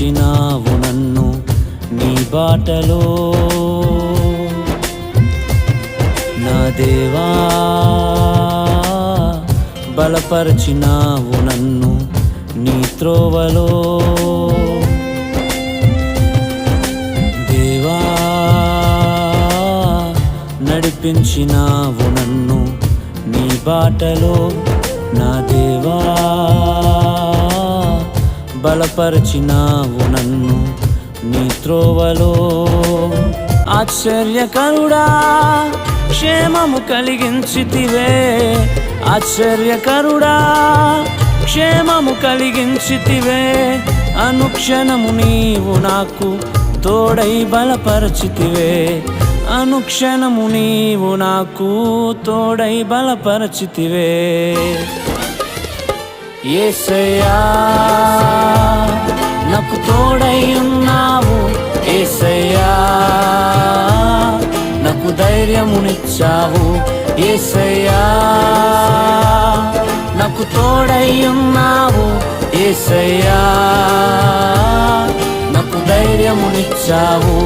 నడిపించినావు నన్ను నీ బాటలో. నా దేవా బలపరచినావు నన్ను నీ త్రోవలో. దేవా నడిపించినావు నన్ను నీ బాటలో. నా దేవా బలపరచినావు నన్ను నీ త్రోవలో. ఆశ్చర్యకరుడా క్షేమము కలిగించితివే. ఆశ్చర్యకరుడా క్షేమము కలిగించితివే. అనుక్షణము నీవు నాకు తోడై బలపరచితివే. అనుక్షణము నీవు నాకు తోడై బలపరచితివే. యేసయ్యా నాకు తోడై ఉన్నావు. యేసయ్యా నాకు ధైర్యమునిచ్చావు. యేసయ్యా నాకు తోడై ఉన్నావు. యేసయ్యా నాకు ధైర్యమునిచ్చావు.